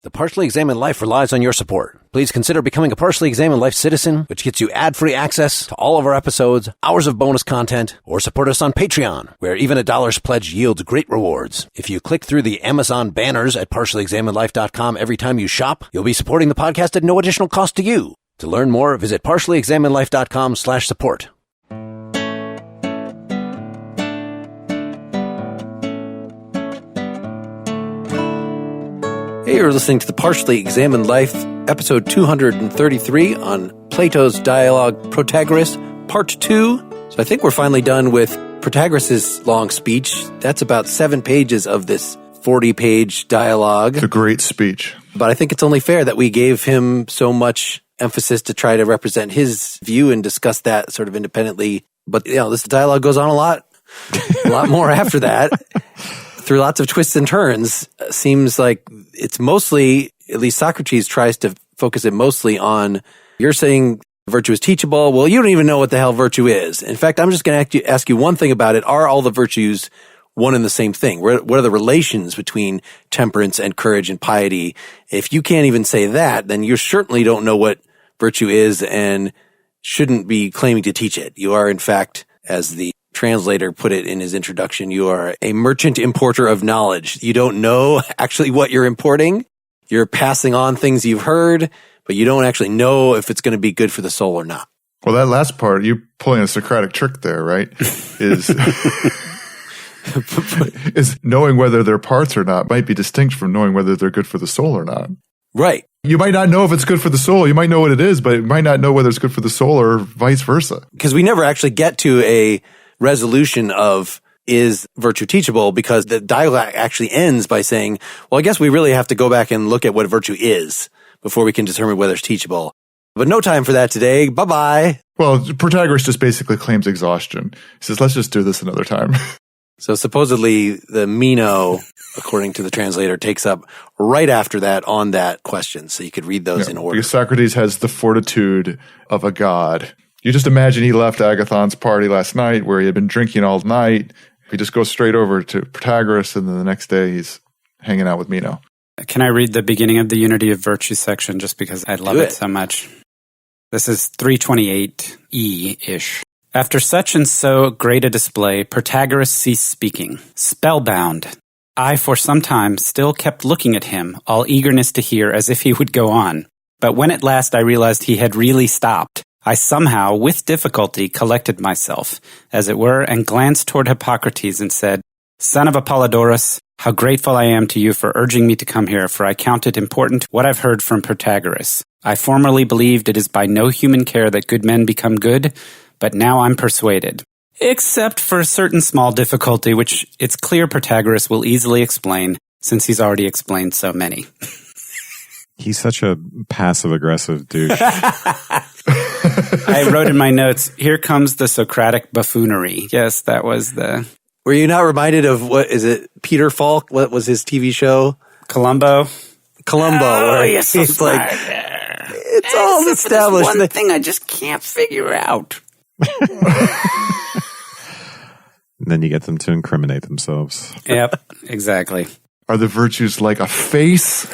The Partially Examined Life relies on your support. Please consider becoming a Partially Examined Life citizen, which gets you ad-free access to all of our episodes, hours of bonus content, or support us on Patreon, where even $1 pledge yields great rewards. If you click through the Amazon banners at partiallyexaminedlife.com every time you shop, you'll be supporting the podcast at no additional cost to you. To learn more, visit partiallyexaminedlife.com/support. Hey, you're listening to the Partially Examined Life, episode 233 on Plato's dialogue Protagoras, part 2. So I think we're finally done with Protagoras' long speech. That's about 7 pages of this 40-page dialogue. It's a great speech. But I think it's only fair that we gave him so much emphasis to try to represent his view and discuss that sort of independently. But, this dialogue goes on a lot more after that. Through lots of twists and turns, seems like it's mostly, at least Socrates tries to focus it mostly on, you're saying virtue is teachable. Well, you don't even know what the hell virtue is. In fact, I'm just going to ask you one thing about it. Are all the virtues one and the same thing? What are the relations between temperance and courage and piety? If you can't even say that, then you certainly don't know what virtue is and shouldn't be claiming to teach it. You are, in fact, as the translator put it in his introduction, you are a merchant importer of knowledge. You don't know actually what you're importing. You're passing on things you've heard, but you don't actually know if it's going to be good for the soul or not. Well, that last part, you pulling a Socratic trick there, right? Is knowing whether they're parts or not might be distinct from knowing whether they're good for the soul or not. Right. You might not know if it's good for the soul. You might know what it is, but you might not know whether it's good for the soul or vice versa. Because we never actually get to a resolution of is virtue teachable, because the dialogue actually ends by saying, well, I guess we really have to go back and look at what virtue is before we can determine whether it's teachable. But no time for that today. Bye-bye. Well, Protagoras just basically claims exhaustion. He says, let's just do this another time. So supposedly the Meno, according to the translator, takes up right after that on that question. So you could read those in order. Because Socrates has the fortitude of a god. You just imagine he left Agathon's party last night where he had been drinking all night. He just goes straight over to Protagoras, and then the next day he's hanging out with Meno. Can I read the beginning of the Unity of Virtue section just because I love it so much? This is 328E-ish. After such and so great a display, Protagoras ceased speaking, spellbound. I, for some time, still kept looking at him, all eagerness to hear, as if he would go on. But when at last I realized he had really stopped, I somehow, with difficulty, collected myself, as it were, and glanced toward Hippocrates and said, Son of Apollodorus, how grateful I am to you for urging me to come here, for I count it important what I've heard from Protagoras. I formerly believed it is by no human care that good men become good, but now I'm persuaded. Except for a certain small difficulty, which it's clear Protagoras will easily explain, since he's already explained so many. He's such a passive-aggressive douche. I wrote in my notes, here comes the Socratic buffoonery. Yes, that was the... Were you not reminded of, what is it, Peter Falk? What was his TV show? Columbo. Where you're so he's smart. like, it's all established. One thing I just can't figure out. And then you get them to incriminate themselves. Yep, exactly. Are the virtues like a face?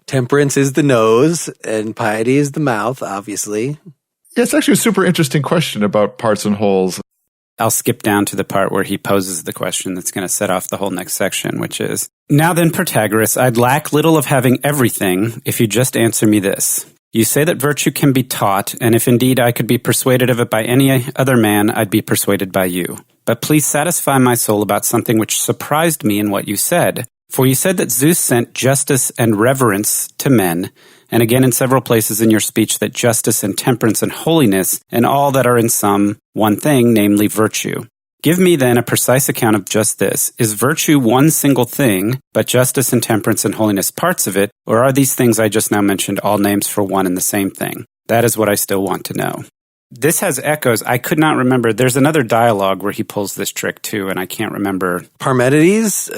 Temperance is the nose, and piety is the mouth, obviously. Yeah, it's actually a super interesting question about parts and wholes. I'll skip down to the part where he poses the question that's going to set off the whole next section, which is, Now then, Protagoras, I'd lack little of having everything if you just answer me this. You say that virtue can be taught, and if indeed I could be persuaded of it by any other man, I'd be persuaded by you. But please satisfy my soul about something which surprised me in what you said. For you said that Zeus sent justice and reverence to men, and again in several places in your speech that justice and temperance and holiness and all that are in some one thing, namely virtue. Give me then a precise account of just this. Is virtue one single thing, but justice and temperance and holiness parts of it, or are these things I just now mentioned all names for one and the same thing? That is what I still want to know. This has echoes. I could not remember. There's another dialogue where he pulls this trick too, and I can't remember. Parmenides?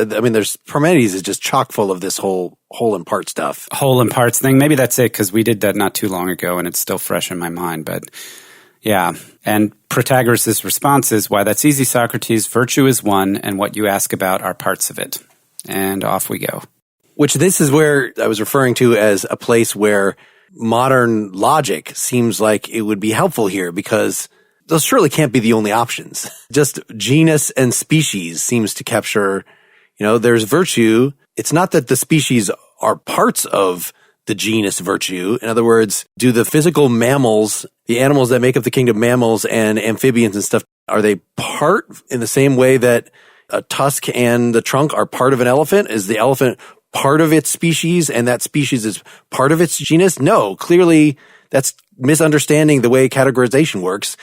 Parmenides is just chock full of this whole and part stuff. Whole and parts thing. Maybe that's it, because we did that not too long ago, and it's still fresh in my mind. But yeah. And Protagoras' response is, why, that's easy, Socrates. Virtue is one, and what you ask about are parts of it. And off we go. Which this is where I was referring to as a place where modern logic seems like it would be helpful here, because those surely can't be the only options. Just genus and species seems to capture, there's virtue. It's not that the species are parts of the genus virtue. In other words, do the physical mammals, the animals that make up the kingdom, mammals and amphibians and stuff, are they part in the same way that a tusk and the trunk are part of an elephant? Is the elephant part of its species and that species is part of its genus? No, clearly that's misunderstanding the way categorization works.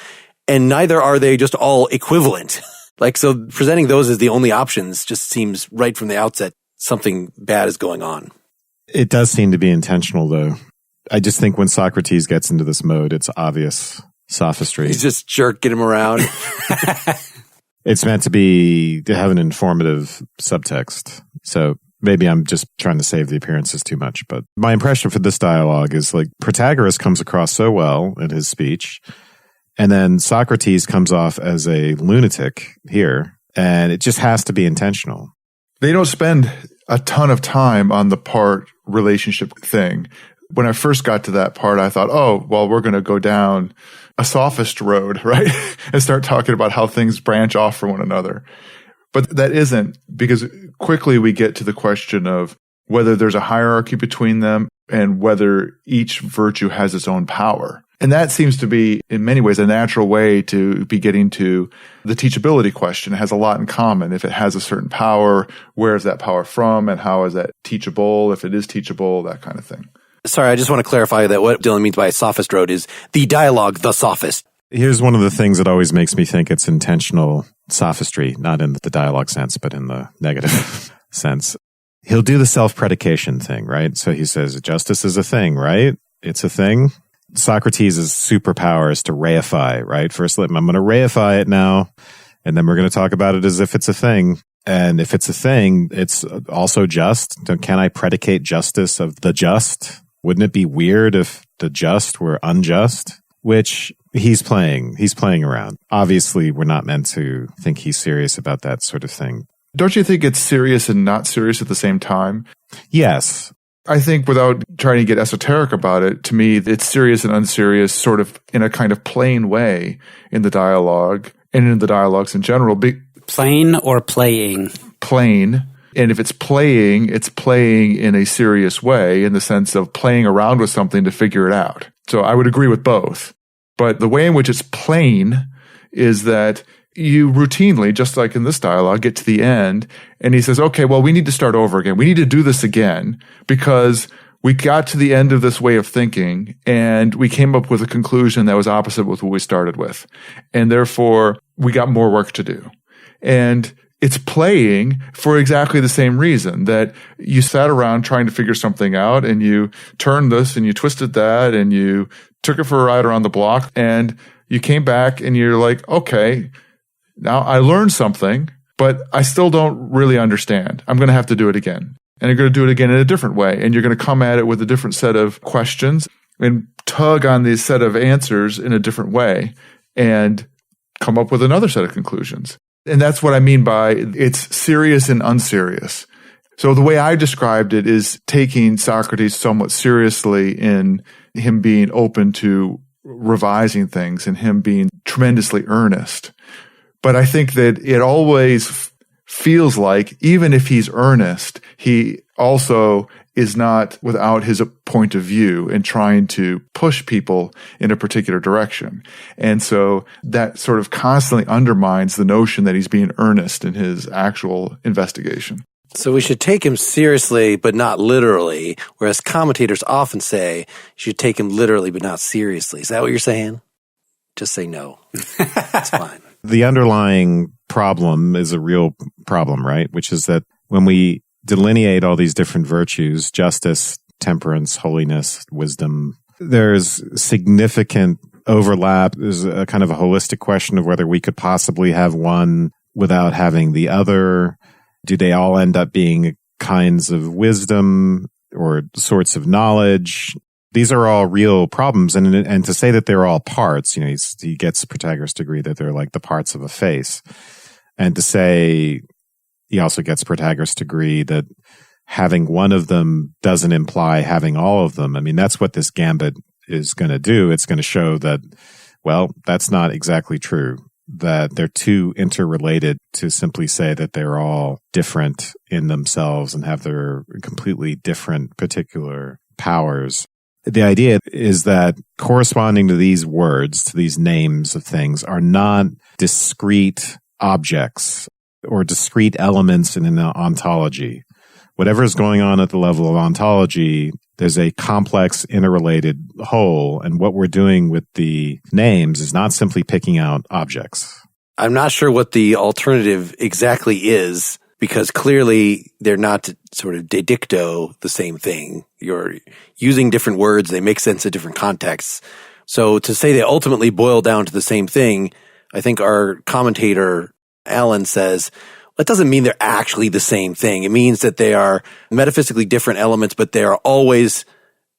And neither are they just all equivalent. So presenting those as the only options just seems right from the outset something bad is going on. It does seem to be intentional, though. I just think when Socrates gets into this mode, it's obvious sophistry. He's just jerking him around. It's meant to have an informative subtext. So maybe I'm just trying to save the appearances too much. But my impression for this dialogue is Protagoras comes across so well in his speech. And then Socrates comes off as a lunatic here, and it just has to be intentional. They don't spend a ton of time on the part relationship thing. When I first got to that part, I thought, we're going to go down a sophist road, right? And start talking about how things branch off from one another. But that isn't, because quickly we get to the question of whether there's a hierarchy between them and whether each virtue has its own power. And that seems to be, in many ways, a natural way to be getting to the teachability question. It has a lot in common. If it has a certain power, where is that power from, and how is that teachable? If it is teachable, that kind of thing. Sorry, I just want to clarify that what Dylan means by sophist road is the dialogue, the sophist. Here's one of the things that always makes me think it's intentional sophistry, not in the dialogue sense, but in the negative sense. He'll do the self-predication thing, right? So he says, justice is a thing, right? It's a thing. Socrates' superpower is to reify, right? First, I'm going to reify it now, and then we're going to talk about it as if it's a thing. And if it's a thing, it's also just. Can I predicate justice of the just? Wouldn't it be weird if the just were unjust? Which he's playing around. Obviously, we're not meant to think he's serious about that sort of thing. Don't you think it's serious and not serious at the same time? Yes. I think without trying to get esoteric about it, to me, it's serious and unserious sort of in a kind of plain way in the dialogue and in the dialogues in general. Plain or playing? Plain. And if it's playing in a serious way in the sense of playing around with something to figure it out. So I would agree with both. But the way in which it's plain is that you routinely, just like in this dialogue, get to the end and he says, okay, well, we need to start over again. We need to do this again because we got to the end of this way of thinking and we came up with a conclusion that was opposite with what we started with. And therefore, we got more work to do. And it's playing for exactly the same reason that you sat around trying to figure something out and you turned this and you twisted that and you took it for a ride around the block and you came back and you're like, okay, now I learned something, but I still don't really understand. I'm going to have to do it again. And you're going to do it again in a different way. And you're going to come at it with a different set of questions and tug on these set of answers in a different way and come up with another set of conclusions. And that's what I mean by it's serious and unserious. So the way I described it is taking Socrates somewhat seriously in him being open to revising things and him being tremendously earnest. But I think that it always feels like, even if he's earnest, he also is not without his point of view and trying to push people in a particular direction. And so that sort of constantly undermines the notion that he's being earnest in his actual investigation. So we should take him seriously, but not literally, whereas commentators often say you should take him literally, but not seriously. Is that what you're saying? Just say no. That's fine. The underlying problem is a real problem, right? Which is that when we delineate all these different virtues, justice, temperance, holiness, wisdom, there's significant overlap. There's a kind of a holistic question of whether we could possibly have one without having the other. Do they all end up being kinds of wisdom or sorts of knowledge? These are all real problems. And to say that they're all parts, he gets Protagoras to agree that they're like the parts of a face. And to say, he also gets Protagoras to agree that having one of them doesn't imply having all of them. I mean, that's what this gambit is going to do. It's going to show that, well, that's not exactly true, that they're too interrelated to simply say that they're all different in themselves and have their completely different particular powers. The idea is that corresponding to these words, to these names of things, are not discrete objects or discrete elements in an ontology. Whatever is going on at the level of ontology, there's a complex, interrelated whole, and what we're doing with the names is not simply picking out objects. I'm not sure what the alternative exactly is, because clearly they're not sort of de dicto the same thing. You're using different words, they make sense in different contexts. So to say they ultimately boil down to the same thing, I think our commentator, Alan, says, that doesn't mean they're actually the same thing. It means that they are metaphysically different elements, but they are always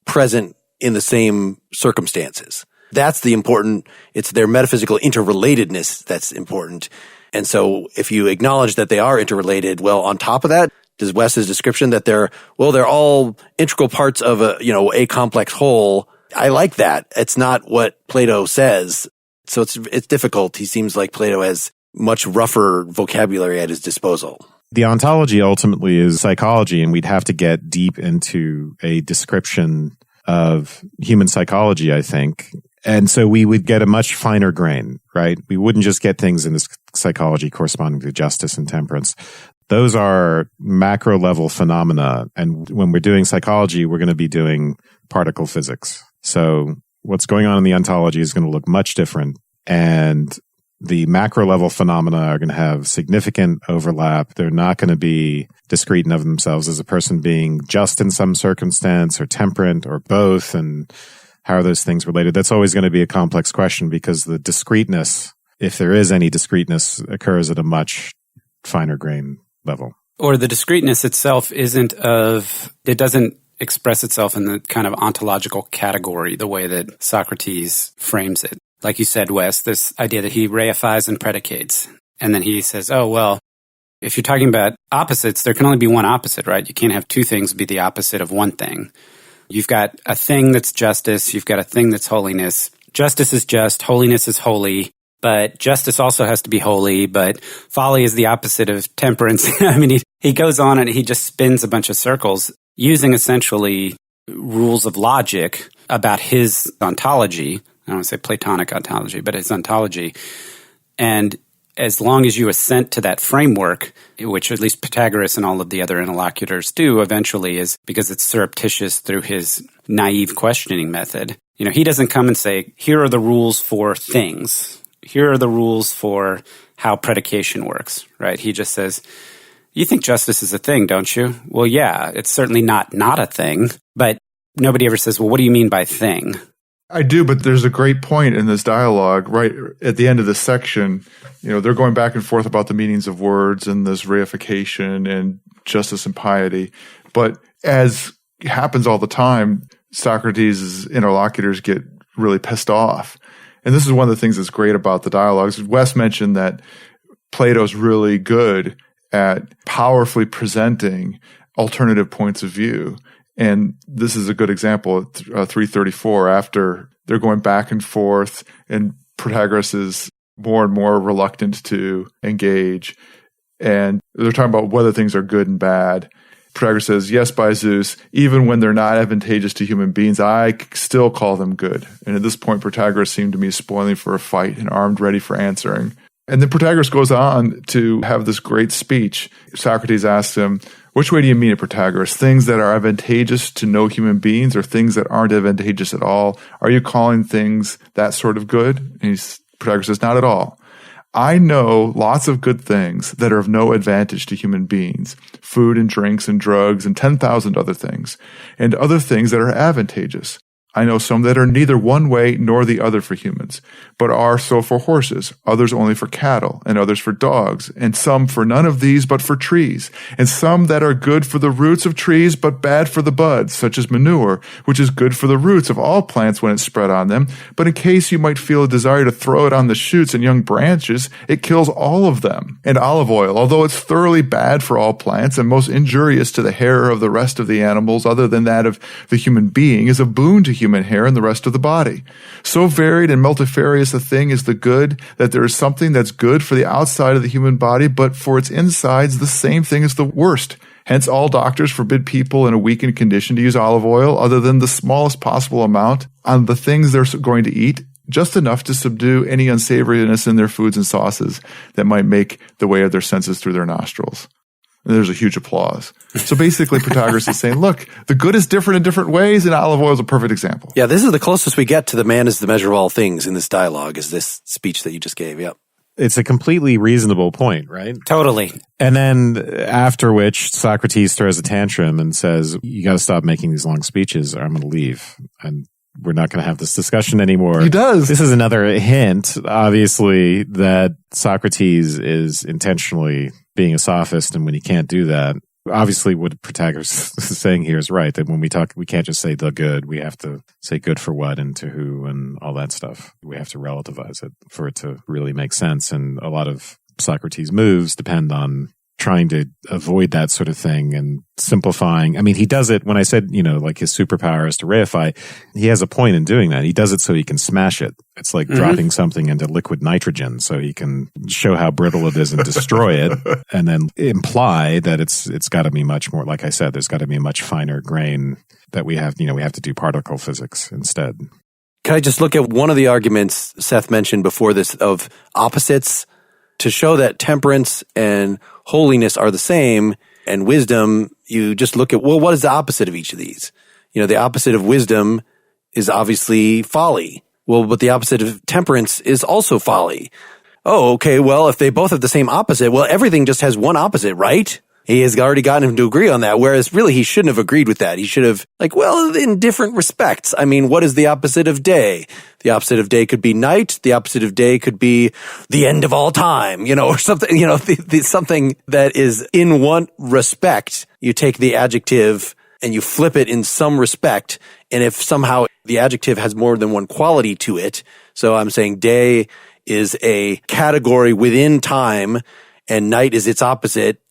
present in the same circumstances. That's the important, it's their metaphysical interrelatedness that's important. And so if you acknowledge that they are interrelated, well, on top of that, does Wes's description that they're all integral parts of a complex whole. I like that. It's not what Plato says. So it's difficult. He seems like Plato has much rougher vocabulary at his disposal. The ontology ultimately is psychology, and we'd have to get deep into a description of human psychology, I think. And so we would get a much finer grain, right? We wouldn't just get things in this psychology corresponding to justice and temperance. Those are macro level phenomena. And when we're doing psychology, we're going to be doing particle physics. So what's going on in the ontology is going to look much different. And the macro level phenomena are going to have significant overlap. They're not going to be discrete in of themselves as a person being just in some circumstance or temperate or both. And how are those things related? That's always going to be a complex question, because the discreteness, if there is any discreteness, occurs at a much finer grain level. Or the discreteness itself it doesn't express itself in the kind of ontological category, the way that Socrates frames it. Like you said, Wes, this idea that he reifies and predicates. And then he says, oh, well, if you're talking about opposites, there can only be one opposite, right? You can't have two things be the opposite of one thing. You've got a thing that's justice. You've got a thing that's holiness. Justice is just. Holiness is holy. But justice also has to be holy. But folly is the opposite of temperance. I mean, he goes on and he just spins a bunch of circles using essentially rules of logic about his ontology. I don't want to say Platonic ontology, but his ontology. And as long as you assent to that framework, which at least Protagoras and all of the other interlocutors do eventually, is because it's surreptitious through his naive questioning method. He doesn't come and say, here are the rules for things. Here are the rules for how predication works, right? He just says, you think justice is a thing, don't you? Well, yeah, it's certainly not a thing, but nobody ever says, well, what do you mean by thing? I do, but there's a great point in this dialogue right at the end of this section. They're going back and forth about the meanings of words and this reification and justice and piety. But as happens all the time, Socrates' interlocutors get really pissed off. And this is one of the things that's great about the dialogues. Wes mentioned that Plato's really good at powerfully presenting alternative points of view. And this is a good example at 334, after they're going back and forth and Protagoras is more and more reluctant to engage. And they're talking about whether things are good and bad. Protagoras says, yes, by Zeus, even when they're not advantageous to human beings, I still call them good. And at this point, Protagoras seemed to me spoiling for a fight and armed ready for answering. And then Protagoras goes on to have this great speech. Socrates asks him, which way do you mean it, Protagoras? Things that are advantageous to no human beings or things that aren't advantageous at all? Are you calling things that sort of good? And Protagoras says, not at all. I know lots of good things that are of no advantage to human beings, food and drinks and drugs and 10,000 other things, and other things that are advantageous. I know some that are neither one way nor the other for humans, but are so for horses, others only for cattle, and others for dogs, and some for none of these but for trees, and some that are good for the roots of trees but bad for the buds, such as manure, which is good for the roots of all plants when it's spread on them, but in case you might feel a desire to throw it on the shoots and young branches, it kills all of them. And olive oil, although it's thoroughly bad for all plants and most injurious to the hair of the rest of the animals other than that of the human being, is a boon to human hair and the rest of the body. So varied and multifarious a thing is the good that there is something that's good for the outside of the human body, but for its insides the same thing is the worst. Hence, all doctors forbid people in a weakened condition to use olive oil other than the smallest possible amount on the things they're going to eat, just enough to subdue any unsavoriness in their foods and sauces that might make the way of their senses through their nostrils. And there's a huge applause. So basically, Protagoras is saying, look, the good is different in different ways, and olive oil is a perfect example. Yeah, this is the closest we get to the man is the measure of all things in this dialogue, is this speech that you just gave. Yep. It's a completely reasonable point, right? Totally. And then after which Socrates throws a tantrum and says, you got to stop making these long speeches or I'm going to leave. And we're not going to have this discussion anymore. He does. This is another hint, obviously, that Socrates is intentionally being a sophist. And when he can't do that, obviously what Protagoras is saying here is right, that when we talk, we can't just say the good. We have to say good for what and to who and all that stuff. We have to relativize it for it to really make sense. And a lot of Socrates' moves depend on trying to avoid that sort of thing and simplifying. I mean, he does it when I said, like his superpower is to reify. He has a point in doing that. He does it so he can smash it. It's like dropping something into liquid nitrogen so he can show how brittle it is and destroy it and then imply that it's got to be much more, like I said, there's got to be a much finer grain that we have to do particle physics instead. Can I just look at one of the arguments Seth mentioned before this of opposites to show that temperance and holiness are the same and wisdom? You just look at, well, what is the opposite of each of these? The opposite of wisdom is obviously folly. Well, but the opposite of temperance is also folly. Oh, okay. Well, if they both have the same opposite, well, everything just has one opposite, right? He has already gotten him to agree on that, whereas really he shouldn't have agreed with that. He should have, in different respects. I mean, what is the opposite of day? The opposite of day could be night. The opposite of day could be the end of all time, or something, something that is in one respect. You take the adjective and you flip it in some respect. And if somehow the adjective has more than one quality to it, so I'm saying day is a category within time and night is its opposite.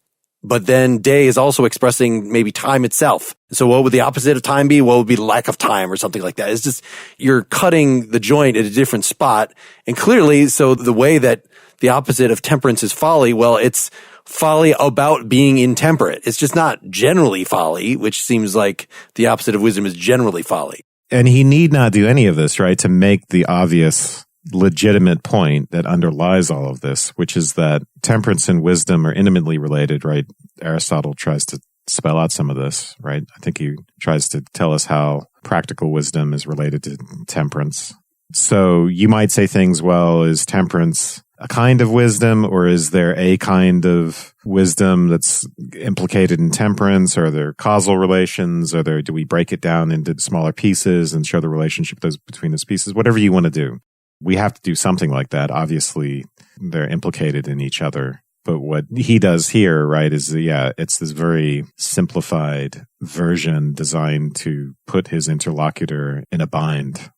But then day is also expressing maybe time itself. So what would the opposite of time be? What would be lack of time or something like that? It's just, you're cutting the joint at a different spot. And clearly, so the way that the opposite of temperance is folly, well, it's folly about being intemperate. It's just not generally folly, which seems like the opposite of wisdom is generally folly. And he need not do any of this, right, to make the obvious legitimate point that underlies all of this, which is that temperance and wisdom are intimately related, right? Aristotle tries to spell out some of this, right? I think he tries to tell us how practical wisdom is related to temperance. So you might say things, well, is temperance a kind of wisdom, or is there a kind of wisdom that's implicated in temperance? Are there causal relations? Do we break it down into smaller pieces and show the relationship between those pieces? Whatever you want to do. We have to do something like that. Obviously, they're implicated in each other. But what he does here, right, is, it's this very simplified version designed to put his interlocutor in a bind.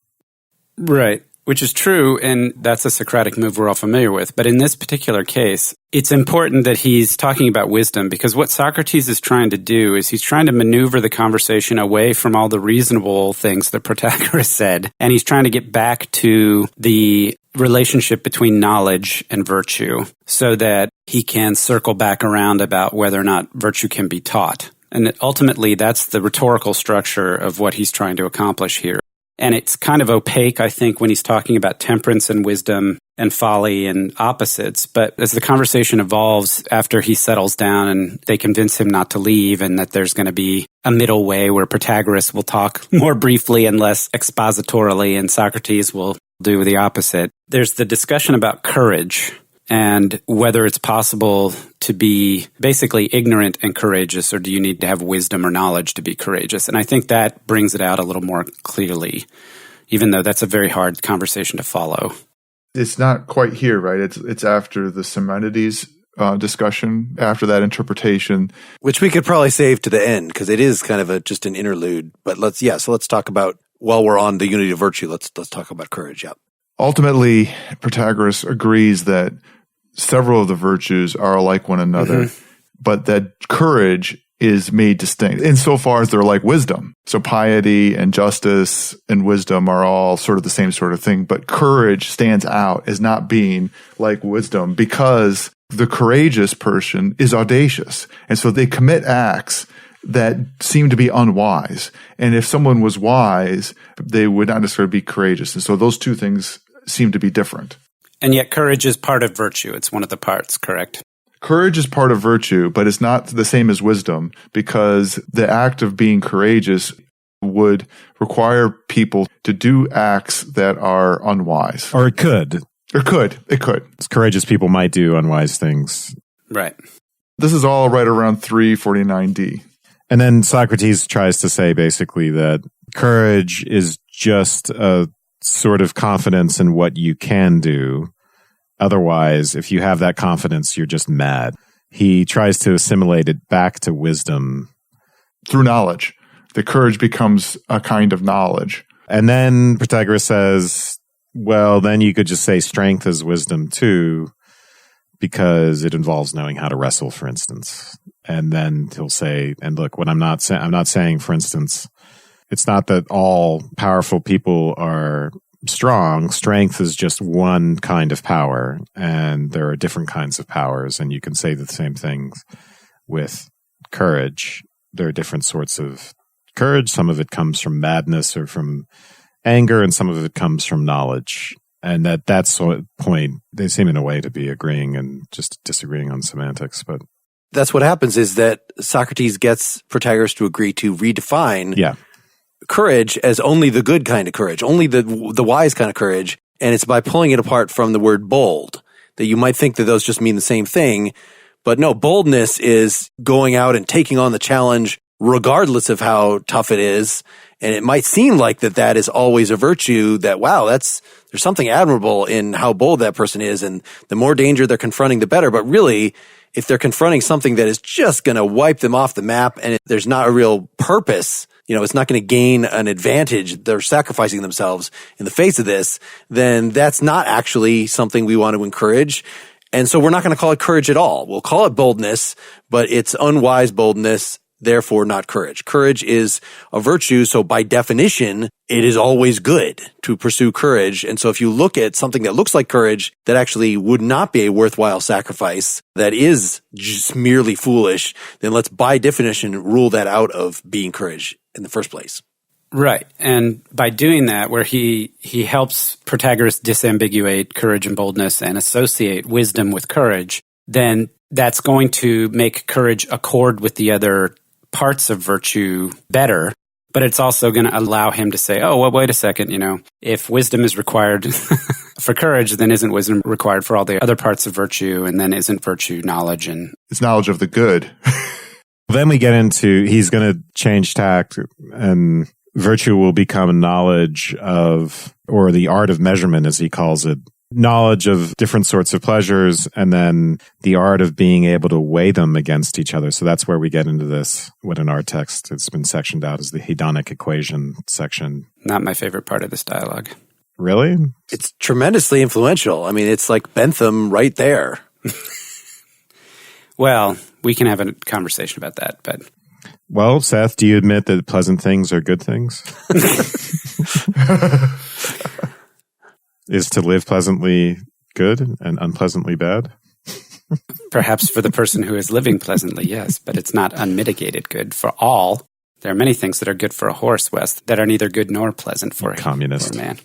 Right. Which is true, and that's a Socratic move we're all familiar with. But in this particular case, it's important that he's talking about wisdom, because what Socrates is trying to do is he's trying to maneuver the conversation away from all the reasonable things that Protagoras said, and he's trying to get back to the relationship between knowledge and virtue so that he can circle back around about whether or not virtue can be taught. And ultimately, that's the rhetorical structure of what he's trying to accomplish here. And it's kind of opaque, I think, when he's talking about temperance and wisdom and folly and opposites. But as the conversation evolves after he settles down and they convince him not to leave and that there's going to be a middle way where Protagoras will talk more briefly and less expositorily and Socrates will do the opposite. There's the discussion about courage. and whether it's possible to be basically ignorant and courageous, or do you need to have wisdom or knowledge to be courageous? And I think that brings it out a little more clearly, even though that's a very hard conversation to follow. It's not quite here, right? It's after the Simonides discussion, after that interpretation. Which we could probably save to the end, because it is kind of just an interlude. But let's talk about, while we're on the unity of virtue, let's talk about courage. Yeah. Ultimately, Protagoras agrees that several of the virtues are like one another, but that courage is made distinct insofar as they're like wisdom. So piety and justice and wisdom are all sort of the same sort of thing, but courage stands out as not being like wisdom because the courageous person is audacious. And so they commit acts that seem to be unwise. And if someone was wise, they would not necessarily be courageous. And so those two things seem to be different. And yet courage is part of virtue. It's one of the parts, correct? Courage is part of virtue, but it's not the same as wisdom, because the act of being courageous would require people to do acts that are unwise. Or it could. It could. Courageous people might do unwise things. Right. This is all right around 349D. And then Socrates tries to say basically that courage is just a sort of confidence in what you can do. Otherwise, if you have that confidence, you're just mad. He tries to assimilate it back to wisdom. Through knowledge. The courage becomes a kind of knowledge. And then Protagoras says, well, then you could just say strength is wisdom too, because it involves knowing how to wrestle, for instance. And then he'll say, and look, what I'm not saying, for instance, it's not that all powerful people are strong. Strength is just one kind of power, and there are different kinds of powers, and you can say the same things with courage. There are different sorts of courage. Some of it comes from madness or from anger, and some of it comes from knowledge. And that's the point. They seem in a way to be agreeing and just disagreeing on semantics, but that's what happens is that Socrates gets Protagoras to agree to redefine courage as only the good kind of courage, only the wise kind of courage. And it's by pulling it apart from the word bold that you might think that those just mean the same thing. But no, boldness is going out and taking on the challenge regardless of how tough it is. And it might seem like that is always a virtue, that, wow, there's something admirable in how bold that person is. And the more danger they're confronting, the better. But really, if they're confronting something that is just going to wipe them off the map and there's not a real purpose, it's not going to gain an advantage, they're sacrificing themselves in the face of this, then that's not actually something we want to encourage. And so we're not going to call it courage at all. We'll call it boldness, but it's unwise boldness, therefore not courage. Courage is a virtue, so by definition, it is always good to pursue courage. And so if you look at something that looks like courage that actually would not be a worthwhile sacrifice, that is just merely foolish, then let's by definition rule that out of being courage in the first place. Right. And by doing that, where he helps Protagoras disambiguate courage and boldness and associate wisdom with courage, then that's going to make courage accord with the other parts of virtue better. But it's also going to allow him to say, oh, well, wait a second, if wisdom is required for courage, then isn't wisdom required for all the other parts of virtue? And then isn't virtue knowledge? And it's knowledge of the good. Then we get into, he's going to change tact, and virtue will become knowledge of, or the art of measurement, as he calls it, knowledge of different sorts of pleasures, and then the art of being able to weigh them against each other. So that's where we get into this, what in our text it's been sectioned out as the hedonic equation section. Not my favorite part of this dialogue. Really? It's tremendously influential. I mean, it's like Bentham right there. Well, we can have a conversation about that, but... Well, Seth, do you admit that pleasant things are good things? Is to live pleasantly good and unpleasantly bad? Perhaps for the person who is living pleasantly, yes, but it's not unmitigated good for all. There are many things that are good for a horse, Wes, that are neither good nor pleasant for a man.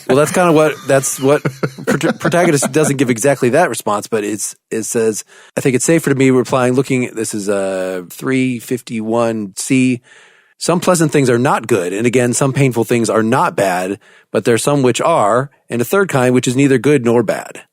Well, that's kind of that's what Protagoras doesn't give exactly that response, but it says, I think it's safer to me replying, this is 351C. Some pleasant things are not good, and again, some painful things are not bad, but there are some which are, and a third kind which is neither good nor bad.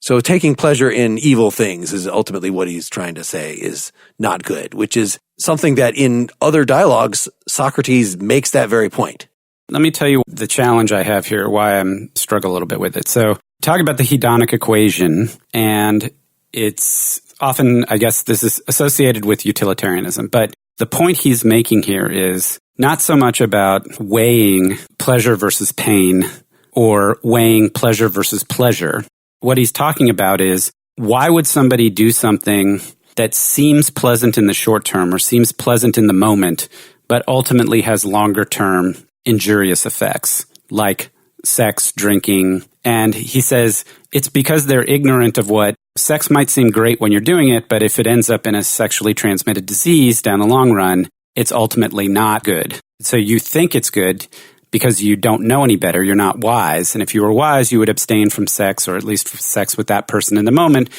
So taking pleasure in evil things is ultimately what he's trying to say is not good, which is something that in other dialogues, Socrates makes that very point. Let me tell you the challenge I have here, why I'm struggle a little bit with it. So talk about the hedonic equation, and it's often, I guess this is associated with utilitarianism, but the point he's making here is not so much about weighing pleasure versus pain or weighing pleasure versus pleasure. What he's talking about is, why would somebody do something that seems pleasant in the short term or seems pleasant in the moment, but ultimately has longer term injurious effects, like sex, drinking? And he says it's because they're ignorant of what sex might seem great when you're doing it, but if it ends up in a sexually transmitted disease down the long run, it's ultimately not good. So you think it's good because you don't know any better. You're not wise. And if you were wise, you would abstain from sex, or at least sex with that person in the moment,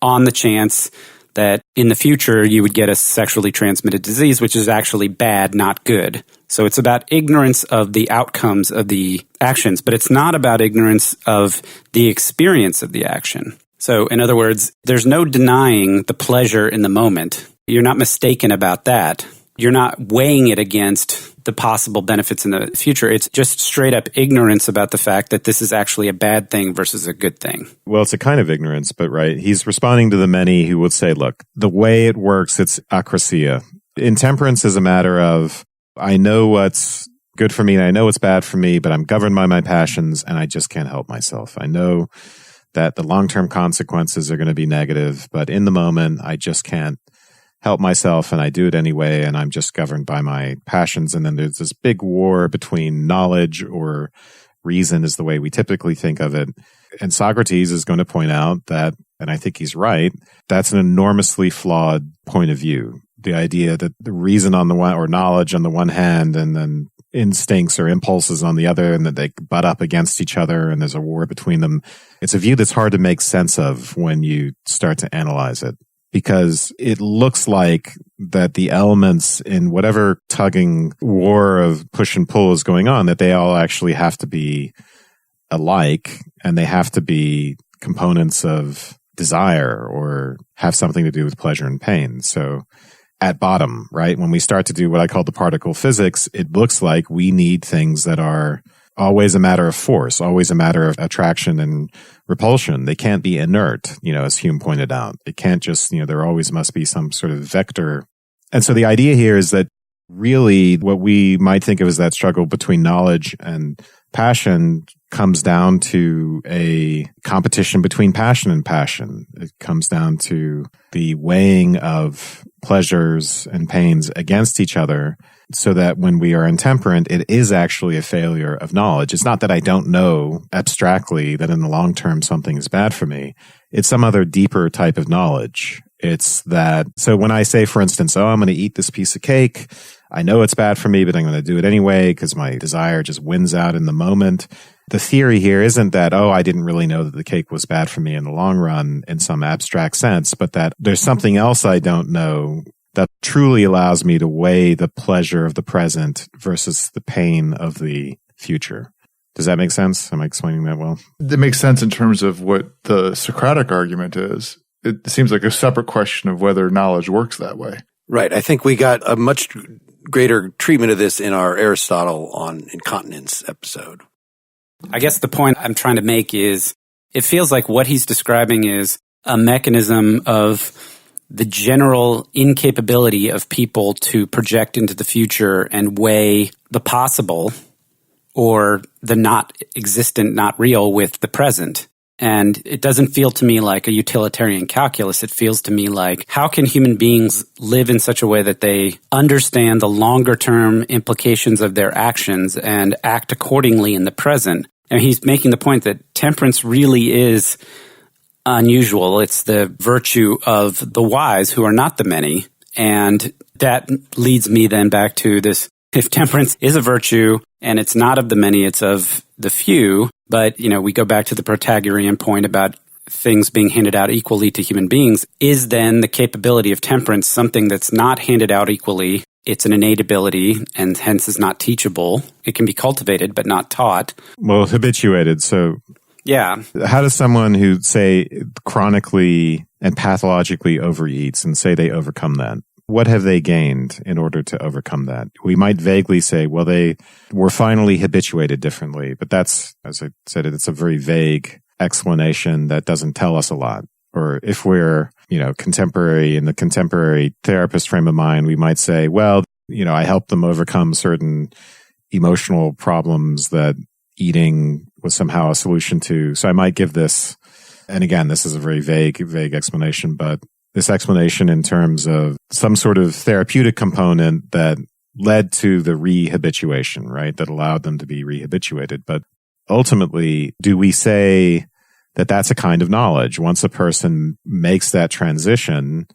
on the chance that in the future you would get a sexually transmitted disease, which is actually bad, not good. So it's about ignorance of the outcomes of the actions, but it's not about ignorance of the experience of the action. So in other words, there's no denying the pleasure in the moment. You're not mistaken about that. You're not weighing it against the possible benefits in the future. It's just straight up ignorance about the fact that this is actually a bad thing versus a good thing. Well, it's a kind of ignorance, but right. He's responding to the many who would say, look, the way it works, it's akrasia. Intemperance is a matter of, I know what's good for me and I know what's bad for me, but I'm governed by my passions and I just can't help myself. I know that the long-term consequences are going to be negative, but in the moment, I just can't help myself and I do it anyway, and I'm just governed by my passions. And then there's this big war between knowledge or reason is the way we typically think of it. And Socrates is going to point out that, and I think he's right, that's an enormously flawed point of view. The idea that the reason on the one, or knowledge on the one hand, and then instincts or impulses on the other, and that they butt up against each other and there's a war between them. It's a view that's hard to make sense of when you start to analyze it, because it looks like that the elements in whatever tugging war of push and pull is going on, that they all actually have to be alike and they have to be components of desire or have something to do with pleasure and pain. So at bottom, right, when we start to do what I call the particle physics, it looks like we need things that are always a matter of force, always a matter of attraction and repulsion. They can't be inert, as Hume pointed out. It can't just, there always must be some sort of vector. And so the idea here is that really what we might think of as that struggle between knowledge and passion comes down to a competition between passion and passion. It comes down to the weighing of pleasures and pains against each other, so that when we are intemperate, it is actually a failure of knowledge. It's not that I don't know abstractly that in the long term something is bad for me. It's some other deeper type of knowledge. It's that, so when I say, for instance, I'm going to eat this piece of cake, I know it's bad for me, but I'm going to do it anyway because my desire just wins out in the moment. The theory here isn't that, I didn't really know that the cake was bad for me in the long run in some abstract sense, but that there's something else I don't know that truly allows me to weigh the pleasure of the present versus the pain of the future. Does that make sense? Am I explaining that well? That makes sense in terms of what the Socratic argument is. It seems like a separate question of whether knowledge works that way. Right. I think we got a much greater treatment of this in our Aristotle on incontinence episode. I guess the point I'm trying to make is it feels like what he's describing is a mechanism of the general incapability of people to project into the future and weigh the possible or the not existent, not real with the present. And it doesn't feel to me like a utilitarian calculus. It feels to me like, how can human beings live in such a way that they understand the longer term implications of their actions and act accordingly in the present? And he's making the point that temperance really is unusual. It's the virtue of the wise who are not the many. And that leads me then back to this. If temperance is a virtue and it's not of the many, it's of the few. But, we go back to the Protagoras point about things being handed out equally to human beings. Is then the capability of temperance something that's not handed out equally? It's an innate ability and hence is not teachable. It can be cultivated but not taught. Well, habituated. So Yeah. How does someone who, say, chronically and pathologically overeats and say they overcome that? What have they gained in order to overcome that? We might vaguely say, well, they were finally habituated differently. But that's, as I said, it's a very vague explanation that doesn't tell us a lot. Or if we're, contemporary, in the contemporary therapist frame of mind, we might say, well, I helped them overcome certain emotional problems that eating was somehow a solution to. So I might give this, and again, this is a very vague explanation, but this explanation in terms of some sort of therapeutic component that led to the rehabituation, right? That allowed them to be rehabituated. But ultimately, do we say that that's a kind of knowledge? Once a person makes that transition,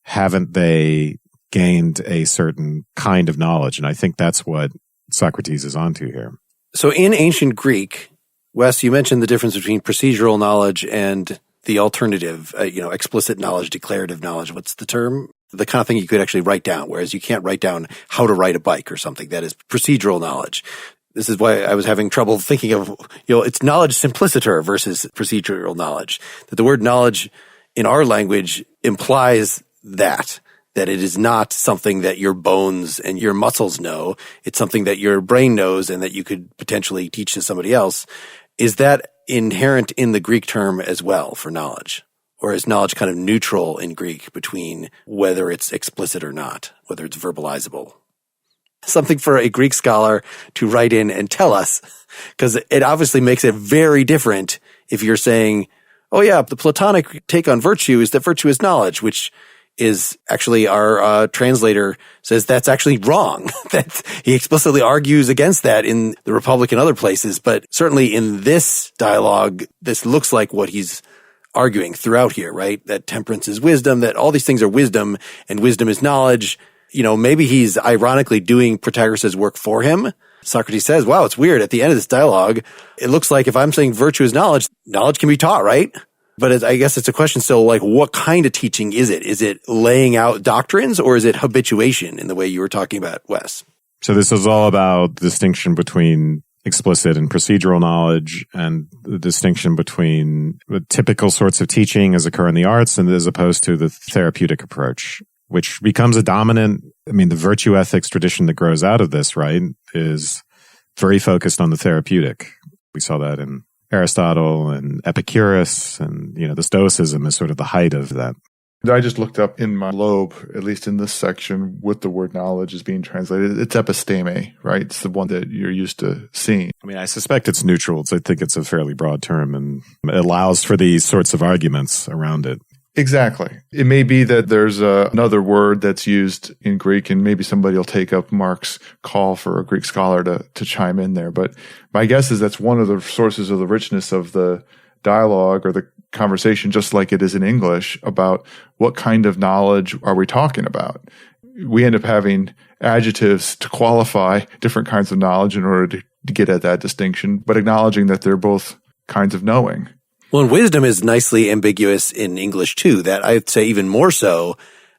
haven't they gained a certain kind of knowledge? And I think that's what Socrates is onto here. So in ancient Greek, Wes, you mentioned the difference between procedural knowledge and the alternative, explicit knowledge, declarative knowledge. What's the term? The kind of thing you could actually write down, whereas you can't write down how to ride a bike or something. That is procedural knowledge. This is why I was having trouble thinking of, it's knowledge simpliciter versus procedural knowledge. That the word knowledge in our language implies that it is not something that your bones and your muscles know. It's something that your brain knows and that you could potentially teach to somebody else. Is that inherent in the Greek term as well for knowledge? Or is knowledge kind of neutral in Greek between whether it's explicit or not, whether it's verbalizable? Something for a Greek scholar to write in and tell us, because it obviously makes it very different if you're saying, oh yeah, the Platonic take on virtue is that virtue is knowledge, which is actually our translator says that's actually wrong. That he explicitly argues against that in the Republic and other places. But certainly in this dialogue, this looks like what he's arguing throughout here, right? That temperance is wisdom, that all these things are wisdom and wisdom is knowledge. Maybe he's ironically doing Protagoras' work for him. Socrates says, wow, it's weird. At the end of this dialogue, it looks like if I'm saying virtue is knowledge, knowledge can be taught, right? But I guess it's a question still, like, what kind of teaching is it? Is it laying out doctrines, or is it habituation in the way you were talking about, Wes? So this is all about the distinction between explicit and procedural knowledge, and the distinction between the typical sorts of teaching as occur in the arts and as opposed to the therapeutic approach, which becomes a dominant, the virtue ethics tradition that grows out of this, right, is very focused on the therapeutic. We saw that in Aristotle and Epicurus, and, the Stoicism is sort of the height of that. I just looked up in my lobe, at least in this section, what the word knowledge is being translated. It's episteme, right? It's the one that you're used to seeing. I suspect it's neutral. I think it's a fairly broad term, and it allows for these sorts of arguments around it. Exactly. It may be that there's another word that's used in Greek, and maybe somebody will take up Mark's call for a Greek scholar to chime in there. But my guess is that's one of the sources of the richness of the dialogue or the conversation, just like it is in English, about what kind of knowledge are we talking about. We end up having adjectives to qualify different kinds of knowledge in order to get at that distinction, but acknowledging that they're both kinds of knowing. Well, and wisdom is nicely ambiguous in English too. That I'd say even more so,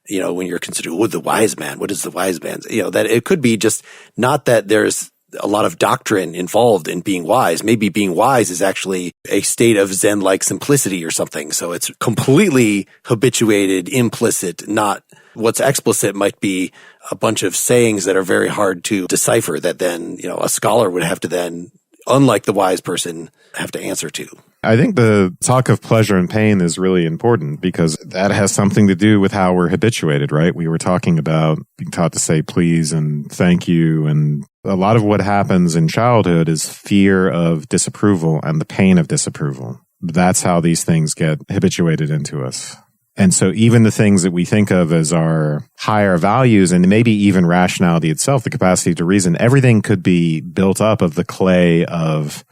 when you're considering, the wise man, what is the wise man? That it could be just not that there's a lot of doctrine involved in being wise. Maybe being wise is actually a state of Zen-like simplicity or something. So it's completely habituated, implicit, not what's explicit might be a bunch of sayings that are very hard to decipher that then, a scholar would have to then, unlike the wise person, have to answer to. I think the talk of pleasure and pain is really important because that has something to do with how we're habituated, right? We were talking about being taught to say please and thank you. And a lot of what happens in childhood is fear of disapproval and the pain of disapproval. That's how these things get habituated into us. And so even the things that we think of as our higher values and maybe even rationality itself, the capacity to reason, everything could be built up of the clay of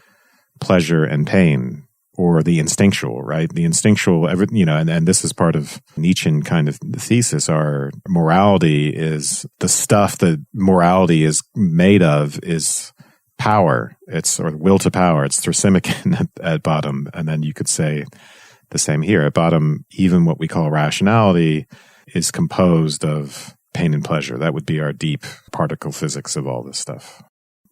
pleasure and pain. Or the instinctual, right? The instinctual, and this is part of Nietzschean kind of thesis. Our morality is the stuff that morality is made of is power. It's or will to power. It's thrasymachon at bottom. And then you could say the same here. At bottom, even what we call rationality is composed of pain and pleasure. That would be our deep particle physics of all this stuff.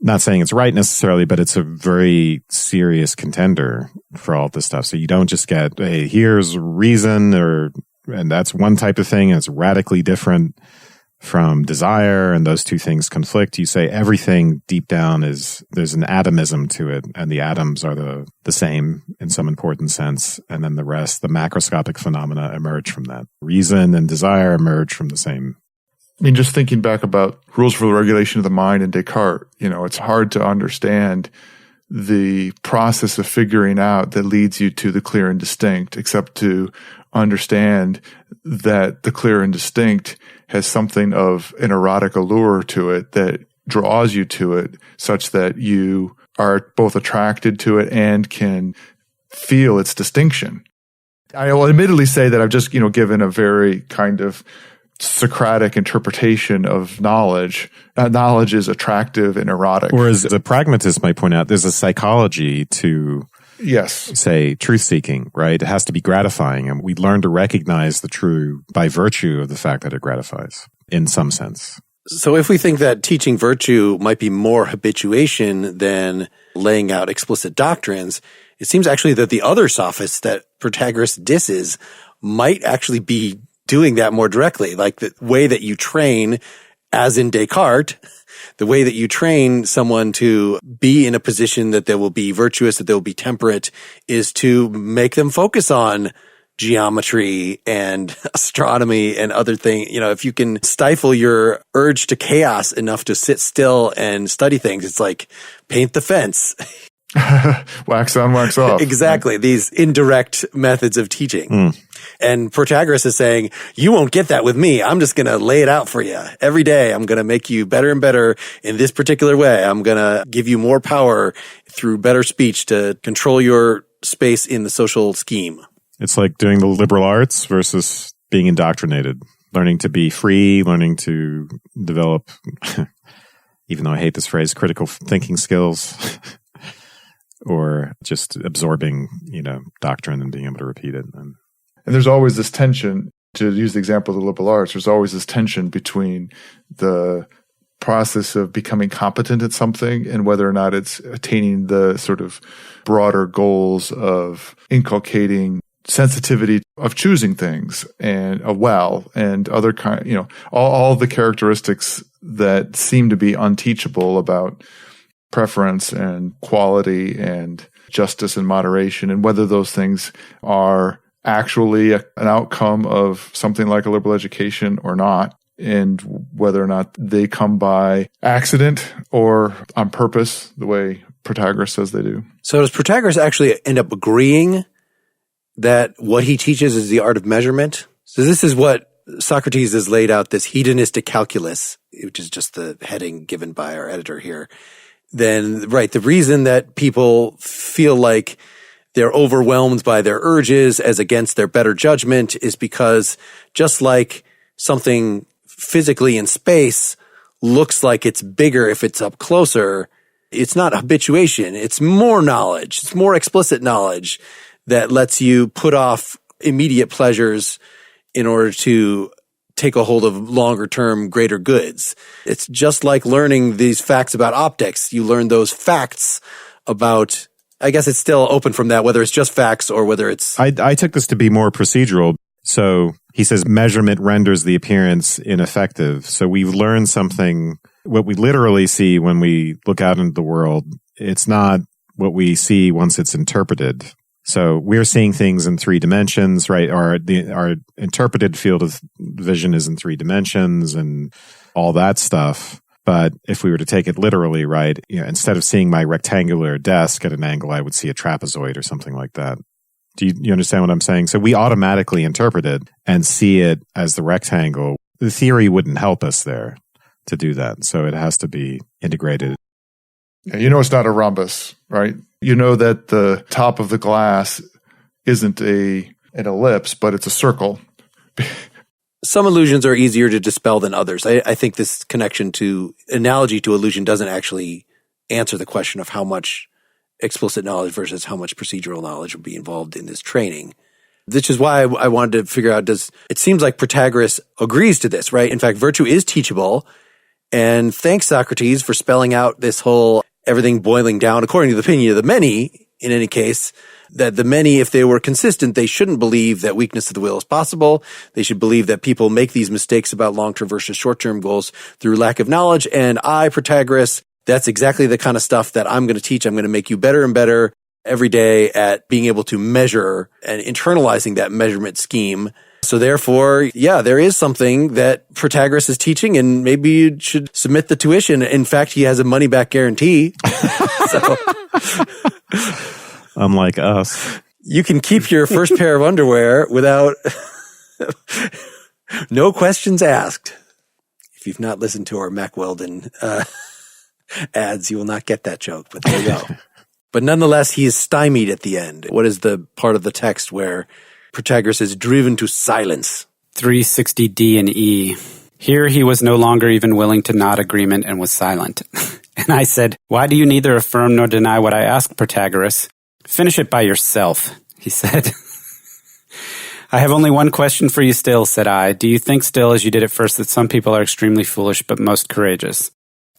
Not saying it's right necessarily, but it's a very serious contender for all this stuff. So you don't just get, hey, here's reason, and that's one type of thing, and it's radically different from desire, and those two things conflict. You say everything deep down there's an atomism to it, and the atoms are the same in some important sense, and then the rest, the macroscopic phenomena, emerge from that. Reason and desire emerge from the same. I mean, just thinking back about rules for the regulation of the mind and Descartes, it's hard to understand the process of figuring out that leads you to the clear and distinct, except to understand that the clear and distinct has something of an erotic allure to it that draws you to it such that you are both attracted to it and can feel its distinction. I will admittedly say that I've just, given a very kind of Socratic interpretation of knowledge. Knowledge is attractive and erotic. Or as the pragmatist might point out, there's a psychology to, say, truth-seeking, right? It has to be gratifying, and we learn to recognize the true by virtue of the fact that it gratifies, in some sense. So if we think that teaching virtue might be more habituation than laying out explicit doctrines, it seems actually that the other sophists that Protagoras disses might actually be doing that more directly, like the way that you train, as in Descartes, the way that you train someone to be in a position that they will be virtuous, that they will be temperate, is to make them focus on geometry and astronomy and other things. If you can stifle your urge to chaos enough to sit still and study things, it's like paint the fence. Wax on, wax off. Exactly. These indirect methods of teaching. And Protagoras is saying, you won't get that with me. I'm just going to lay it out for you. Every day, I'm going to make you better and better in this particular way. I'm going to give you more power through better speech to control your space in the social scheme. It's like doing the liberal arts versus being indoctrinated. Learning to be free, learning to develop, even though I hate this phrase, critical thinking skills. Or just absorbing, doctrine and being able to repeat it. And there's always this tension, to use the example of the liberal arts, there's always this tension between the process of becoming competent at something and whether or not it's attaining the sort of broader goals of inculcating sensitivity of choosing things and and other kind, all the characteristics that seem to be unteachable about preference and quality and justice and moderation, and whether those things are actually an outcome of something like a liberal education or not, and whether or not they come by accident or on purpose, the way Protagoras says they do. So does Protagoras actually end up agreeing that what he teaches is the art of measurement? So this is what Socrates has laid out, this hedonistic calculus, which is just the heading given by our editor here. Then, right, the reason that people feel like they're overwhelmed by their urges as against their better judgment is because just like something physically in space looks like it's bigger if it's up closer, it's not habituation. It's more knowledge. It's more explicit knowledge that lets you put off immediate pleasures in order to take a hold of longer term greater goods. It's just like learning these facts about optics. You learn those facts about, I guess it's still open from that, whether it's just facts or whether it's... I took this to be more procedural. So he says measurement renders the appearance ineffective. So we've learned something, what we literally see when we look out into the world, it's not what we see once it's interpreted. So we're seeing things in 3 dimensions, right? Our interpreted field of vision is in 3 dimensions and all that stuff. But if we were to take it literally, right, instead of seeing my rectangular desk at an angle, I would see a trapezoid or something like that. Do you understand what I'm saying? So we automatically interpret it and see it as the rectangle. The theory wouldn't help us there to do that. So it has to be integrated. Yeah, it's not a rhombus, right? You know that the top of the glass isn't an ellipse, but it's a circle. Some illusions are easier to dispel than others. I think this analogy to illusion doesn't actually answer the question of how much explicit knowledge versus how much procedural knowledge would be involved in this training. Which is why I wanted to figure out, it seems like Protagoras agrees to this, right? In fact, virtue is teachable, And thanks, Socrates, for spelling out this whole everything boiling down, according to the opinion of the many, in any case, that the many, if they were consistent, they shouldn't believe that weakness of the will is possible. They should believe that people make these mistakes about long-term versus short-term goals through lack of knowledge. And I, Protagoras, that's exactly the kind of stuff that I'm going to teach. I'm going to make you better and better every day at being able to measure and internalizing that measurement scheme. So therefore, yeah, there is something that Protagoras is teaching, and maybe you should submit the tuition. In fact, he has a money-back guarantee. So unlike us, you can keep your first pair of underwear without no questions asked. If you've not listened to our Mack Weldon ads, you will not get that joke, but there you go. But nonetheless, he is stymied at the end. What is the part of the text where Protagoras is driven to silence? 360D and E. Here he was no longer even willing to nod agreement and was silent. And I said, "Why do you neither affirm nor deny what I ask, Protagoras? Finish it by yourself," he said. "I have only one question for you still," said I. "Do you think still, as you did at first, that some people are extremely foolish but most courageous?"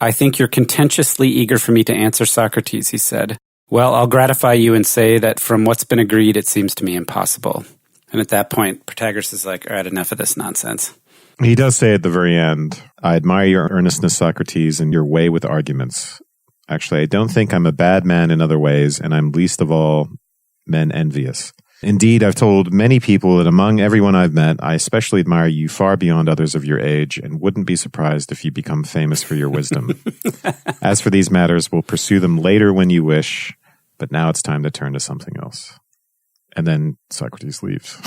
"I think you're contentiously eager for me to answer, Socrates," he said. "Well, I'll gratify you and say that from what's been agreed, it seems to me impossible." And at that point, Protagoras is like, "All right, enough of this nonsense." he does say at the very end, "I admire your earnestness, Socrates, and your way with arguments. Actually, I don't think I'm a bad man in other ways, and I'm least of all men envious. Indeed, I've told many people that among everyone I've met, I especially admire you far beyond others of your age, and wouldn't be surprised if you become famous for your wisdom. As for these matters, we'll pursue them later when you wish, but now it's time to turn to something else." And then Socrates leaves.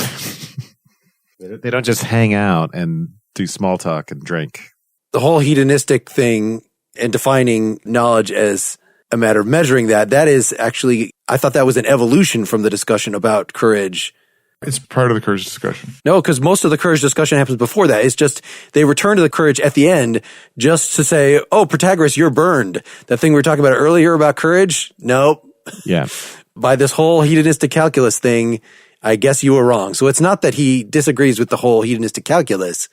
They don't just hang out and do small talk and drink. The whole hedonistic thing and defining knowledge as a matter of measuring that is actually, I thought that was an evolution from the discussion about courage. It's part of the courage discussion. No, because most of the courage discussion happens before that. It's just they return to the courage at the end just to say, "Oh, Protagoras, you're burned." That thing we were talking about earlier about courage? Nope. Yeah. By this whole hedonistic calculus thing, I guess you were wrong. So it's not that he disagrees with the whole hedonistic calculus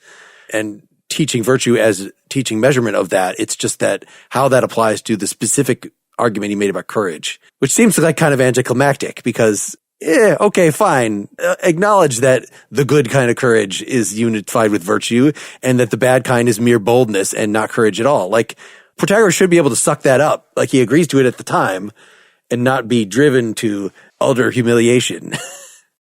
and teaching virtue as teaching measurement of that. It's just that how that applies to the specific argument he made about courage, which seems like kind of anticlimactic because, okay, fine. Acknowledge that the good kind of courage is unified with virtue and that the bad kind is mere boldness and not courage at all. Like Protagoras should be able to suck that up. Like he agrees to it at the time and not be driven to utter humiliation.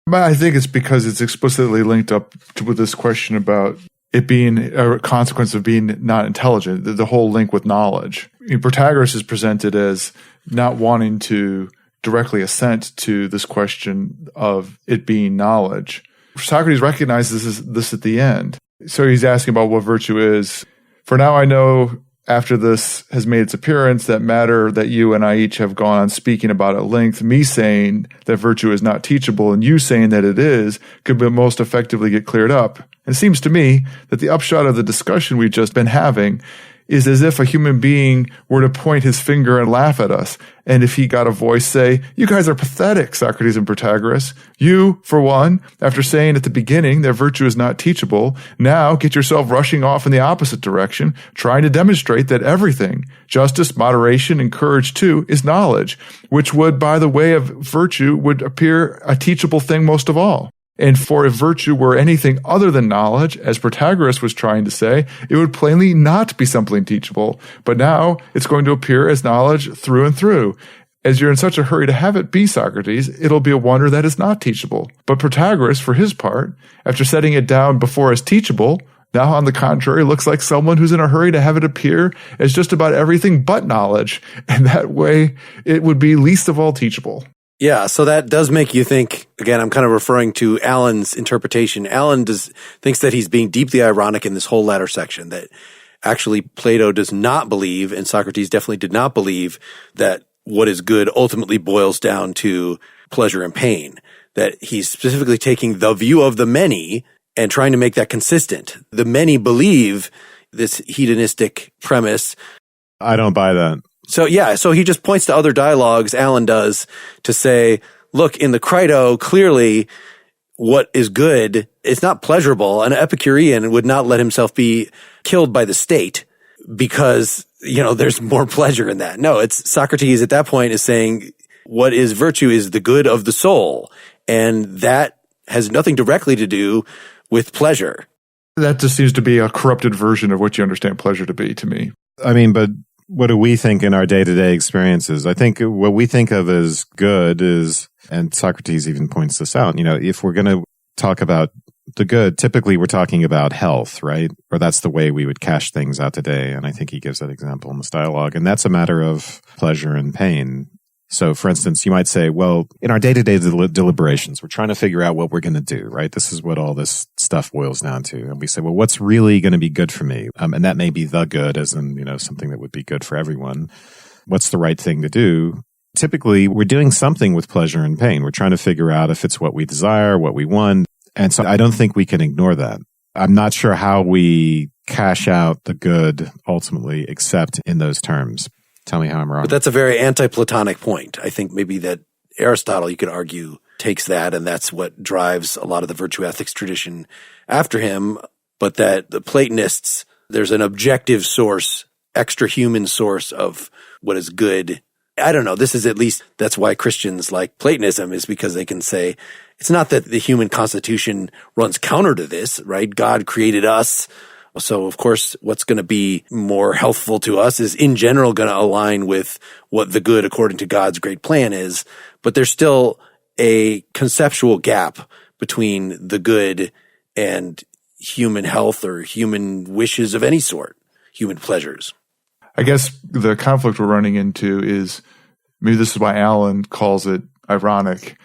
But I think it's because it's explicitly linked up with this question about it being a consequence of being not intelligent, the whole link with knowledge. Protagoras is presented as not wanting to directly assent to this question of it being knowledge. Socrates recognizes this at the end. So he's asking about what virtue is. "For now I know, after this has made its appearance, that matter that you and I each have gone on speaking about at length, me saying that virtue is not teachable and you saying that it is, could be most effectively get cleared up. It seems to me that the upshot of the discussion we've just been having is as if a human being were to point his finger and laugh at us. And if he got a voice say, 'You guys are pathetic, Socrates and Protagoras. You, for one, after saying at the beginning that virtue is not teachable, now get yourself rushing off in the opposite direction, trying to demonstrate that everything, justice, moderation, and courage too, is knowledge, which would, by the way of virtue, would appear a teachable thing most of all. And for if virtue were anything other than knowledge, as Protagoras was trying to say, it would plainly not be something teachable. But now it's going to appear as knowledge through and through. As you're in such a hurry to have it be, Socrates, it'll be a wonder that it's not teachable. But Protagoras, for his part, after setting it down before as teachable, now on the contrary looks like someone who's in a hurry to have it appear as just about everything but knowledge. And that way it would be least of all teachable. Yeah, so that does make you think, again, I'm kind of referring to Alan's interpretation. Alan thinks that he's being deeply ironic in this whole latter section, that actually Plato does not believe, and Socrates definitely did not believe, that what is good ultimately boils down to pleasure and pain. That he's specifically taking the view of the many and trying to make that consistent. The many believe this hedonistic premise. I don't buy that. So yeah, so he just points to other dialogues, Alan does, to say, look, in the Crito, clearly what is good is not pleasurable. An Epicurean would not let himself be killed by the state. because, there's more pleasure in that. No, it's Socrates at that point is saying what is virtue is the good of the soul. And that has nothing directly to do with pleasure. That just seems to be a corrupted version of what you understand pleasure to be to me. I mean, but what do we think in our day-to-day experiences? I think what we think of as good is, and Socrates even points this out, if we're going to talk about the good, typically we're talking about health, right? Or that's the way we would cash things out today. And I think he gives that example in this dialogue. And that's a matter of pleasure and pain. So, for instance, you might say, well, in our day-to-day deliberations, we're trying to figure out what we're going to do, right? This is what all this stuff boils down to. And we say, well, what's really going to be good for me? And that may be the good, as in, something that would be good for everyone. What's the right thing to do? Typically, we're doing something with pleasure and pain. We're trying to figure out if it's what we desire, what we want. And so I don't think we can ignore that. I'm not sure how we cash out the good ultimately, except in those terms. Tell me how I'm wrong. But that's a very anti-Platonic point. I think maybe that Aristotle, you could argue, takes that, and that's what drives a lot of the virtue ethics tradition after him. But that the Platonists, there's an objective source, extra-human source of what is good. I don't know. This is at least, that's why Christians like Platonism, is because they can say, it's not that the human constitution runs counter to this, right? God created us. So, of course, what's going to be more healthful to us is in general going to align with what the good according to God's great plan is. But there's still a conceptual gap between the good and human health or human wishes of any sort, human pleasures. I guess the conflict we're running into is, maybe this is why Alan calls it ironic,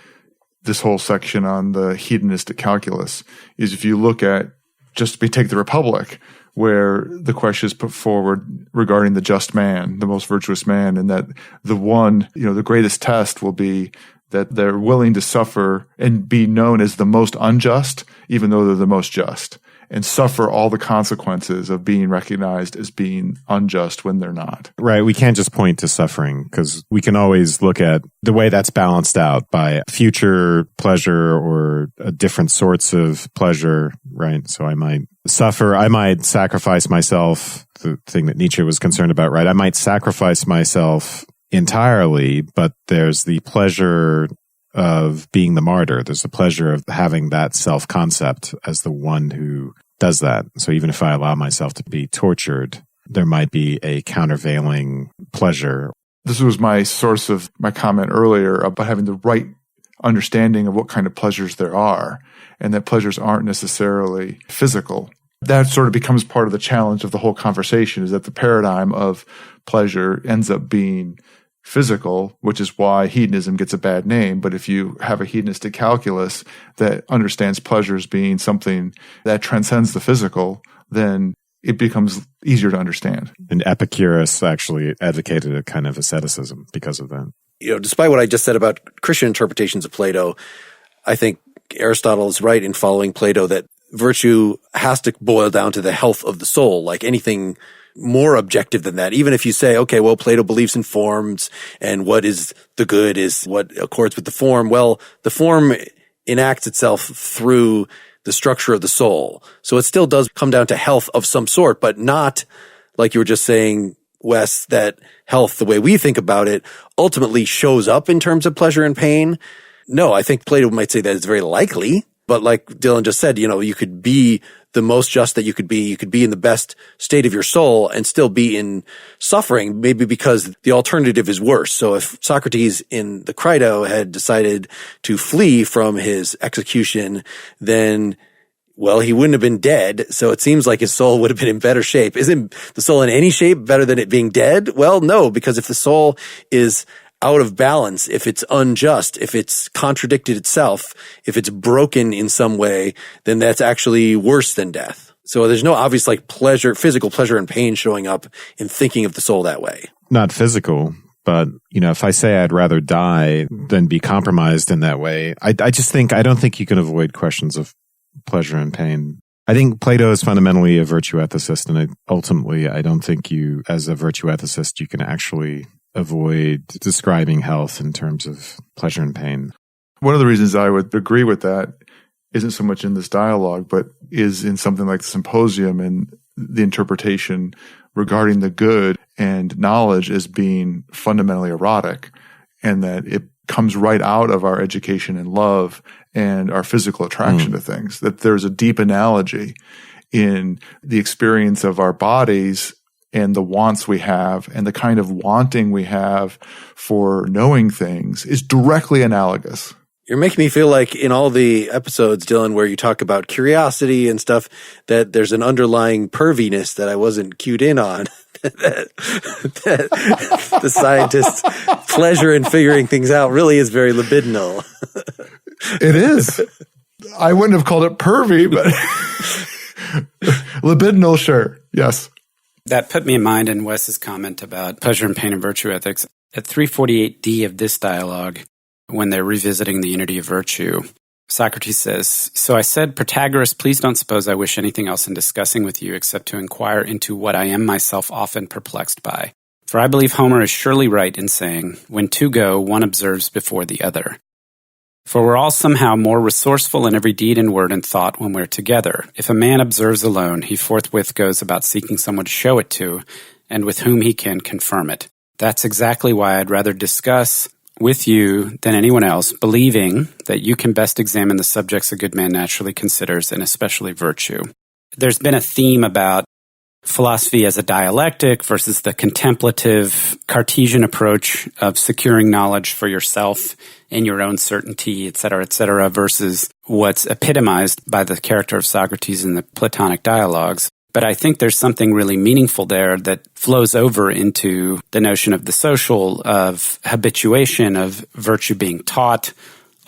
this whole section on the hedonistic calculus, is if you look at, just take the Republic, where the question is put forward regarding the just man, the most virtuous man, and that the one, the greatest test will be that they're willing to suffer and be known as the most unjust, even though they're the most just, and suffer all the consequences of being recognized as being unjust when they're not. Right. We can't just point to suffering, because we can always look at the way that's balanced out by future pleasure or different sorts of pleasure, right? So I might suffer, I might sacrifice myself, the thing that Nietzsche was concerned about, right? I might sacrifice myself entirely, but there's the pleasure of being the martyr. There's the pleasure of having that self-concept as the one who does that. So even if I allow myself to be tortured, there might be a countervailing pleasure. This was my source of my comment earlier about having the right understanding of what kind of pleasures there are, and that pleasures aren't necessarily physical. That sort of becomes part of the challenge of the whole conversation, is that the paradigm of pleasure ends up being physical, which is why hedonism gets a bad name. But if you have a hedonistic calculus that understands pleasure as being something that transcends the physical, then it becomes easier to understand. And Epicurus actually advocated a kind of asceticism because of that. Despite what I just said about Christian interpretations of Plato, I think Aristotle is right in following Plato that virtue has to boil down to the health of the soul, like anything more objective than that. Even if you say, okay, well, Plato believes in forms, and what is the good is what accords with the form. Well, the form enacts itself through the structure of the soul. So it still does come down to health of some sort, but not, like you were just saying, Wes, that health, the way we think about it, ultimately shows up in terms of pleasure and pain. No, I think Plato might say that it's very likely. But like Dylan just said, you could be the most just that you could be in the best state of your soul and still be in suffering, maybe because the alternative is worse. So if Socrates in the Crito had decided to flee from his execution, then, well, he wouldn't have been dead. So it seems like his soul would have been in better shape. Isn't the soul in any shape better than it being dead? Well, no, because if the soul is out of balance, if it's unjust, if it's contradicted itself, if it's broken in some way, then that's actually worse than death. So there's no obvious physical pleasure and pain showing up in thinking of the soul that way. Not physical, but if I say I'd rather die than be compromised in that way, I don't think you can avoid questions of pleasure and pain. I think Plato is fundamentally a virtue ethicist, and ultimately I don't think you, as a virtue ethicist, you can actually avoid describing health in terms of pleasure and pain. One of the reasons I would agree with that isn't so much in this dialogue, but is in something like the Symposium and the interpretation regarding the good and knowledge as being fundamentally erotic, and that it comes right out of our education and love and our physical attraction to things, that there's a deep analogy in the experience of our bodies and the wants we have and the kind of wanting we have for knowing things is directly analogous. You're making me feel like in all the episodes, Dylan, where you talk about curiosity and stuff, that there's an underlying perviness that I wasn't cued in on. that the scientist's pleasure in figuring things out really is very libidinal. It is. I wouldn't have called it pervy, but libidinal, sure. Yes. That put me in mind in Wes's comment about pleasure and pain and virtue ethics. At 348D of this dialogue, when they're revisiting the unity of virtue, Socrates says, "So I said, Protagoras, please don't suppose I wish anything else in discussing with you except to inquire into what I am myself often perplexed by. For I believe Homer is surely right in saying, when two go, one observes before the other. For we're all somehow more resourceful in every deed and word and thought when we're together. If a man observes alone, he forthwith goes about seeking someone to show it to, and with whom he can confirm it. That's exactly why I'd rather discuss with you than anyone else, believing that you can best examine the subjects a good man naturally considers, and especially virtue." There's been a theme about philosophy as a dialectic versus the contemplative Cartesian approach of securing knowledge for yourself and your own certainty, et cetera, versus what's epitomized by the character of Socrates in the Platonic dialogues. But I think there's something really meaningful there that flows over into the notion of the social, of habituation, of virtue being taught,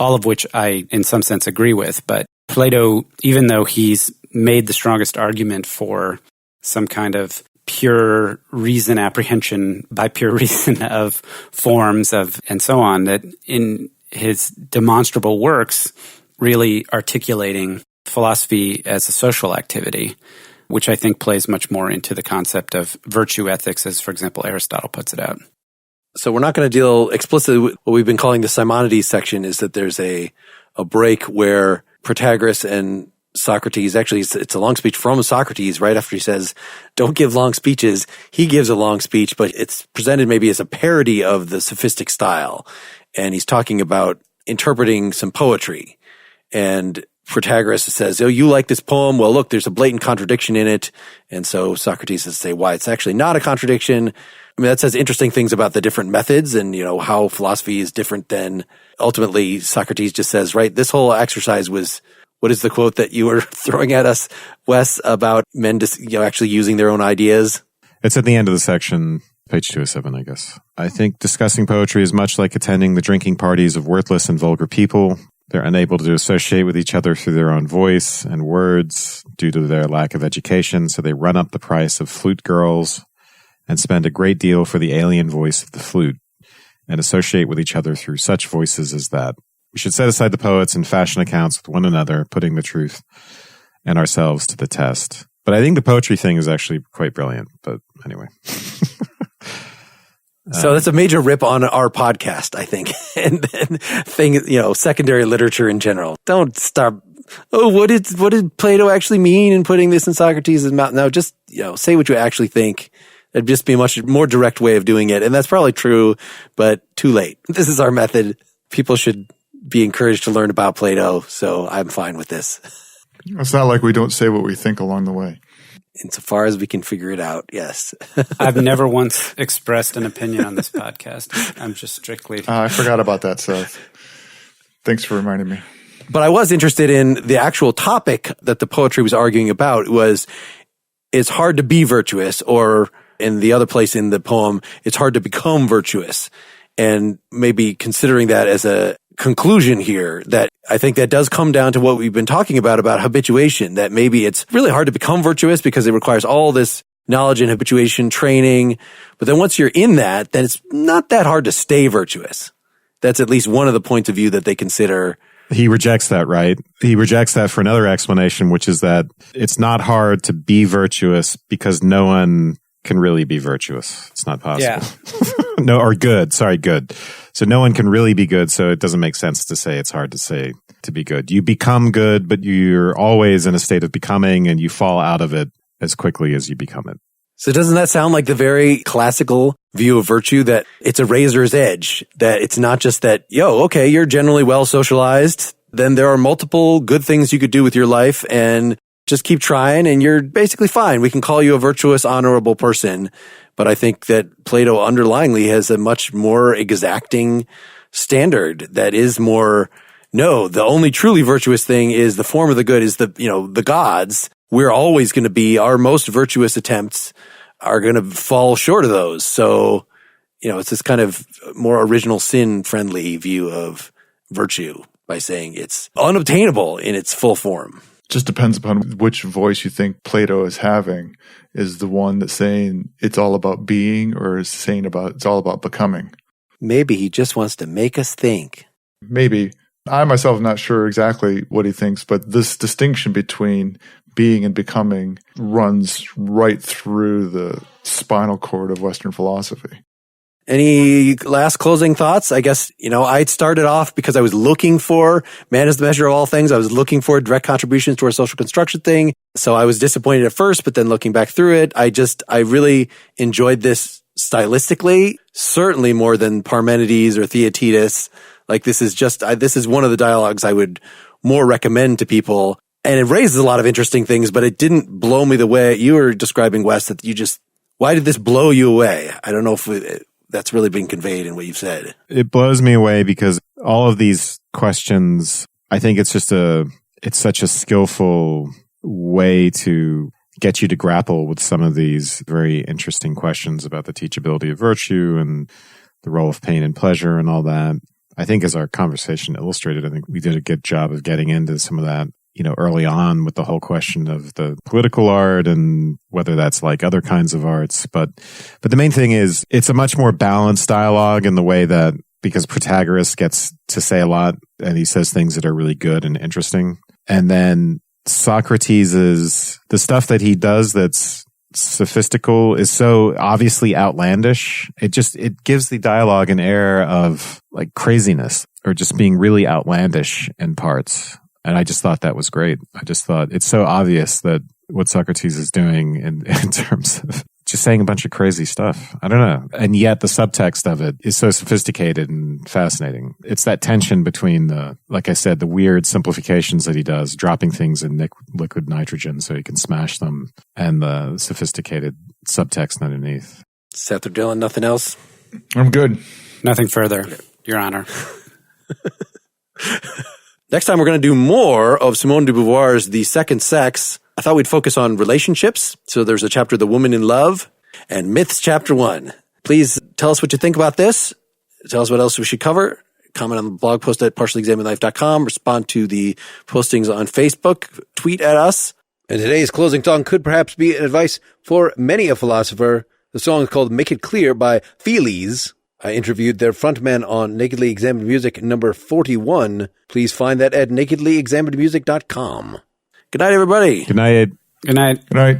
all of which I, in some sense, agree with. But Plato, even though he's made the strongest argument for some kind of pure reason apprehension by pure reason of forms of and so on, that in his demonstrable works, really articulating philosophy as a social activity, which I think plays much more into the concept of virtue ethics, as, for example, Aristotle puts it out. So we're not going to deal explicitly with what we've been calling the Simonides section, is that there's a break where Protagoras and Socrates, actually it's a long speech from Socrates right after he says, don't give long speeches. He gives a long speech, but it's presented maybe as a parody of the sophistic style. And he's talking about interpreting some poetry. And Protagoras says, "Oh, you like this poem? Well, look, there's a blatant contradiction in it." And so Socrates says, "Say why it's actually not a contradiction." I mean, that says interesting things about the different methods and, how philosophy is different than ultimately Socrates just says, right, this whole exercise was, what is the quote that you were throwing at us, Wes, about men just, actually using their own ideas? It's at the end of the section, page 207, I guess. "I think discussing poetry is much like attending the drinking parties of worthless and vulgar people. They're unable to associate with each other through their own voice and words due to their lack of education, so they run up the price of flute girls and spend a great deal for the alien voice of the flute and associate with each other through such voices as that. We should set aside the poets and fashion accounts with one another, putting the truth and ourselves to the test." But I think the poetry thing is actually quite brilliant. But anyway. So that's a major rip on our podcast, I think, and secondary literature in general. Don't start. Oh, what did Plato actually mean in putting this in Socrates' mouth? No, just say what you actually think. It'd just be a much more direct way of doing it, and that's probably true, but too late. This is our method. People should be encouraged to learn about Plato, so I'm fine with this. It's not like we don't say what we think along the way. Insofar as we can figure it out, yes. I've never once expressed an opinion on this podcast. I'm just strictly... I forgot about that, Seth. Thanks for reminding me. But I was interested in the actual topic that the poetry was arguing about was, it's hard to be virtuous, or in the other place in the poem, it's hard to become virtuous. And maybe considering that as a conclusion here, that I think that does come down to what we've been talking about habituation, that maybe it's really hard to become virtuous because it requires all this knowledge and habituation training. But then once you're in that, then it's not that hard to stay virtuous. That's at least one of the points of view that they consider. He rejects that, right? He rejects that for another explanation, which is that it's not hard to be virtuous because no one can really be virtuous. It's not possible. Yeah. Good. So no one can really be good, so it doesn't make sense to say it's hard to say to be good. You become good, but you're always in a state of becoming, and you fall out of it as quickly as you become it. So doesn't that sound like the very classical view of virtue, that it's a razor's edge, that it's not just that, okay, you're generally well socialized, then there are multiple good things you could do with your life and just keep trying and you're basically fine. We can call you a virtuous, honorable person. But I think that Plato underlyingly has a much more exacting standard that is more, no, the only truly virtuous thing is the form of the good is the gods. We're always going to be, our most virtuous attempts are going to fall short of those. So, it's this kind of more original sin friendly view of virtue by saying it's unobtainable in its full form. Just depends upon which voice you think Plato is having. Is the one that's saying it's all about being, or is saying it's all about becoming? Maybe he just wants to make us think. Maybe. I myself am not sure exactly what he thinks, but this distinction between being and becoming runs right through the spinal cord of Western philosophy. Any last closing thoughts? I guess, I started off because I was looking for man is the measure of all things. I was looking for direct contributions to our social construction thing. So I was disappointed at first, but then looking back through it, I really enjoyed this stylistically, certainly more than Parmenides or Theaetetus. Like this is one of the dialogues I would more recommend to people. And it raises a lot of interesting things, but it didn't blow me the way you were describing, Wes, that why did this blow you away? I don't know if that's really been conveyed in what you've said. It blows me away because all of these questions, I think it's such a skillful way to get you to grapple with some of these very interesting questions about the teachability of virtue and the role of pain and pleasure and all that. I think as our conversation illustrated, I think we did a good job of getting into some of that, early on with the whole question of the political art and whether that's like other kinds of arts. But the main thing is it's a much more balanced dialogue in the way that, because Protagoras gets to say a lot and he says things that are really good and interesting. And then Socrates the stuff that he does that's sophistical is so obviously outlandish. It gives the dialogue an air of like craziness or just being really outlandish in parts. And I just thought that was great. I just thought it's so obvious that what Socrates is doing in terms of just saying a bunch of crazy stuff. I don't know. And yet the subtext of it is so sophisticated and fascinating. It's that tension between like I said, the weird simplifications that he does, dropping things in liquid nitrogen so he can smash them, and the sophisticated subtext underneath. Seth or Dylan, nothing else? I'm good. Nothing further, Your Honor. Next time, we're going to do more of Simone de Beauvoir's The Second Sex. I thought we'd focus on relationships. So there's a chapter, The Woman in Love, and Myths, Chapter 1. Please tell us what you think about this. Tell us what else we should cover. Comment on the blog post at partiallyexaminedlife.com. Respond to the postings on Facebook. Tweet at us. And today's closing song could perhaps be an advice for many a philosopher. The song is called Make It Clear by Feelies. I interviewed their frontman on Nakedly Examined Music number 41. Please find that at nakedlyexaminedmusic.com. Good night, everybody. Good night. Good night. Good night.